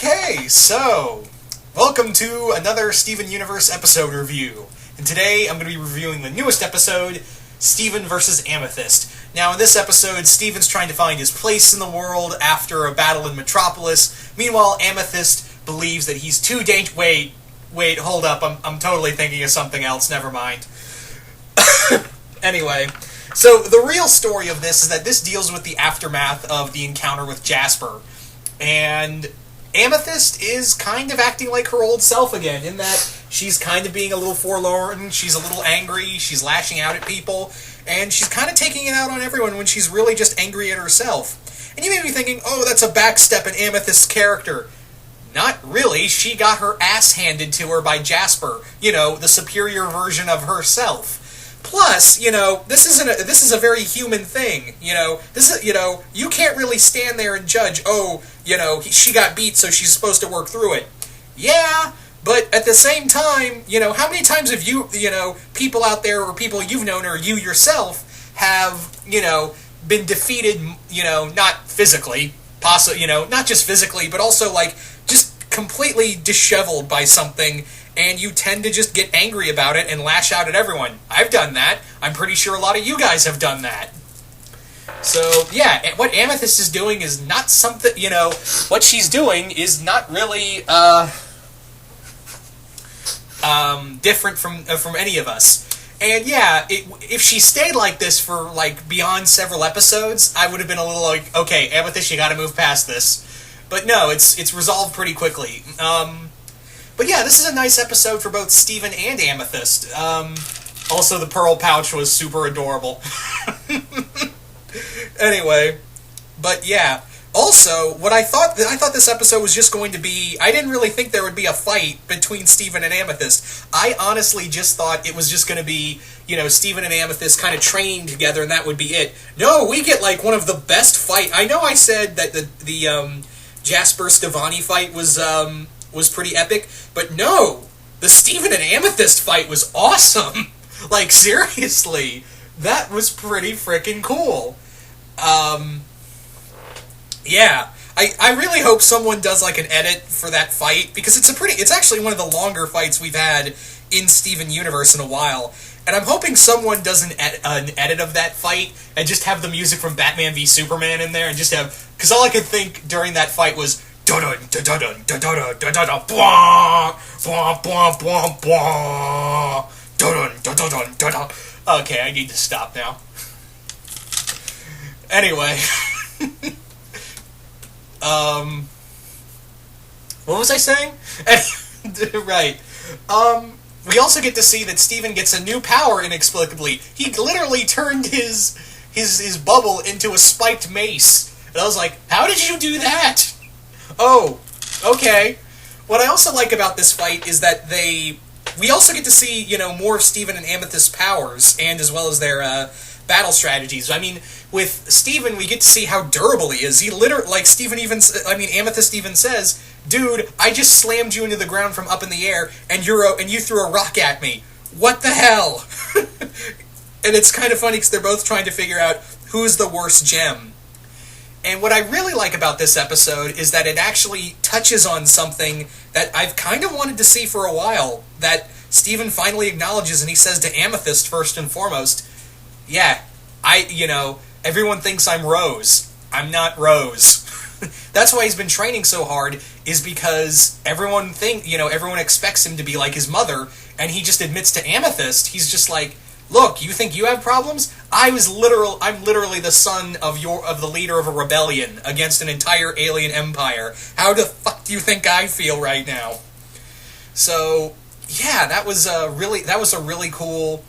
Okay, so, welcome to another Steven Universe episode review. And today I'm going to be reviewing the newest episode, Steven vs. Amethyst. Now in this episode, Steven's trying to find his place in the world after a battle in Metropolis. Meanwhile, Amethyst believes that he's too dangerous. Wait, hold up, I'm totally thinking of something else, never mind. Anyway, so the real story of this is that this deals with the aftermath of the encounter with Jasper. And Amethyst is kind of acting like her old self again, in that she's kind of being a little forlorn, she's a little angry, she's lashing out at people, and she's kind of taking it out on everyone when she's really just angry at herself. And you may be thinking, oh, that's a backstep in Amethyst's character. Not really. She got her ass handed to her by Jasper, the superior version of herself. Plus, this is a very human thing, you can't really stand there and judge, she got beat, so she's supposed to work through it. Yeah, but at the same time, how many times have you, people out there, or people you've known, or you yourself, have, been defeated, not physically, not just physically, but also, just completely disheveled by something, and you tend to just get angry about it and lash out at everyone. I've done that. I'm pretty sure a lot of you guys have done that. So, yeah, what Amethyst is doing is not something, what she's doing is not really, different from any of us. And yeah, if she stayed like this for, beyond several episodes, I would have been a little like, okay, Amethyst, you gotta move past this. But no, it's resolved pretty quickly. But yeah, this is a nice episode for both Steven and Amethyst. Also, the pearl pouch was super adorable. Anyway, but yeah. Also, I thought this episode was just going to be... I didn't really think there would be a fight between Steven and Amethyst. I honestly just thought it was just going to be, Steven and Amethyst kind of training together and that would be it. No, we get, one of the best fight... I know I said that the Jasper-Stevani fight was pretty epic, but no! The Steven and Amethyst fight was awesome! Seriously! That was pretty freaking cool. Yeah. I really hope someone does, an edit for that fight, because it's actually one of the longer fights we've had in Steven Universe in a while, and I'm hoping someone does an edit of that fight, and just have the music from Batman v Superman in there, and just have... Because all I could think during that fight was... Dun dun dun dun dun dun dun dun dun blah blah blah blah blah dun dun dun dun dun dun. Okay, I need to stop now. Anyway, what was I saying? Right. We also get to see that Steven gets a new power inexplicably. He literally turned his bubble into a spiked mace. And I was like, how did you do that? Oh, okay. What I also like about this fight is that we also get to see, more of Steven and Amethyst's powers, and as well as their, battle strategies. I mean, with Steven, we get to see how durable he is. He literally, Amethyst even says, dude, I just slammed you into the ground from up in the air, and you threw a rock at me. What the hell? And it's kind of funny, because they're both trying to figure out who's the worst gem. And what I really like about this episode is that it actually touches on something that I've kind of wanted to see for a while, that Steven finally acknowledges, and he says to Amethyst first and foremost, yeah, everyone thinks I'm Rose. I'm not Rose. That's why he's been training so hard, is because everyone expects him to be like his mother, and he just admits to Amethyst, he's just like, look, you think you have problems? I'm literally the son of the leader of a rebellion against an entire alien empire. How the fuck do you think I feel right now? So, yeah, that was a really cool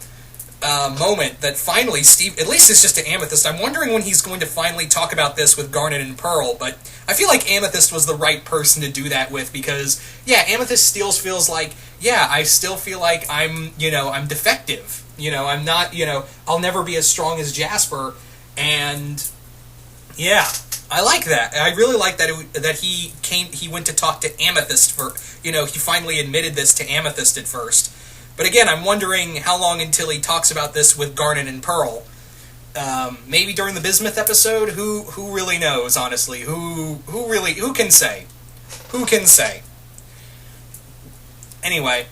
moment that finally Steve, at least it's just to Amethyst. I'm wondering when he's going to finally talk about this with Garnet and Pearl, but I feel like Amethyst was the right person to do that with, because, yeah, Amethyst still feels like, yeah, I still feel like I'm defective. I'm not, I'll never be as strong as Jasper, and, yeah, I like that. I really like that he went to talk to Amethyst for, he finally admitted this to Amethyst at first. But again, I'm wondering how long until he talks about this with Garnet and Pearl. Maybe during the Bismuth episode? Who really knows, honestly? Who can say? Who can say? Anyway,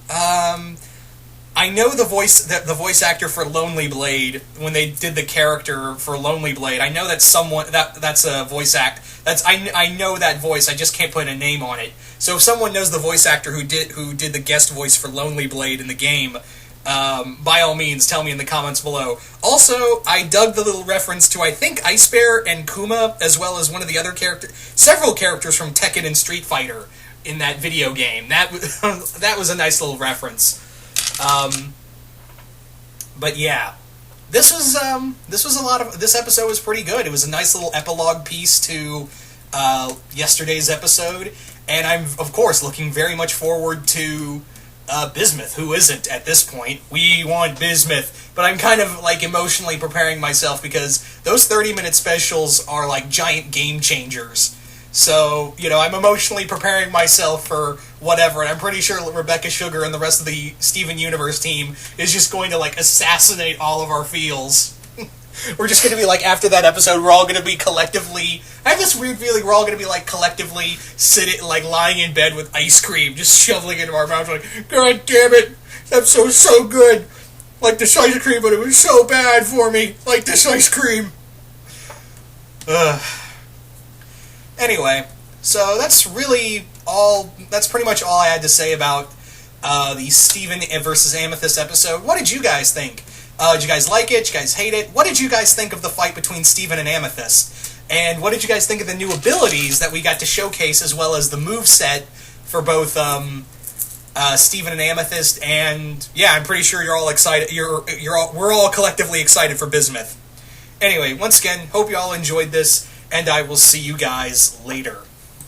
I know the voice actor for Lonely Blade, when they did the character for Lonely Blade, I know that's that's a voice act. I know that voice. I just can't put a name on it. So if someone knows the voice actor who did the guest voice for Lonely Blade in the game, by all means, tell me in the comments below. Also, I dug the little reference to, I think, Ice Bear and Kuma, as well as one of the other several characters from Tekken and Street Fighter in that video game. That was a nice little reference. But yeah, this was this episode was pretty good. It was a nice little epilogue piece to yesterday's episode, and I'm of course looking very much forward to Bismuth. Who isn't at this point? We want Bismuth, but I'm kind of like emotionally preparing myself because those 30-minute specials are like giant game changers. So, I'm emotionally preparing myself for whatever, and I'm pretty sure Rebecca Sugar and the rest of the Steven Universe team is just going to, assassinate all of our feels. We're just going to be, after that episode, we're all going to be collectively... I have this weird feeling we're all going to be, collectively sitting, lying in bed with ice cream, just shoveling it into our mouths, God damn it, that episode's so good. Like this ice cream, but it was so bad for me. Like this ice cream. Ugh. Anyway, so that's pretty much all I had to say about the Steven versus Amethyst episode. What did you guys think? Did you guys like it? Did you guys hate it? What did you guys think of the fight between Steven and Amethyst? And what did you guys think of the new abilities that we got to showcase, as well as the moveset for both Steven and Amethyst? And yeah, I'm pretty sure you're all excited. We're all collectively excited for Bismuth. Anyway, once again, hope you all enjoyed this, and I will see you guys later.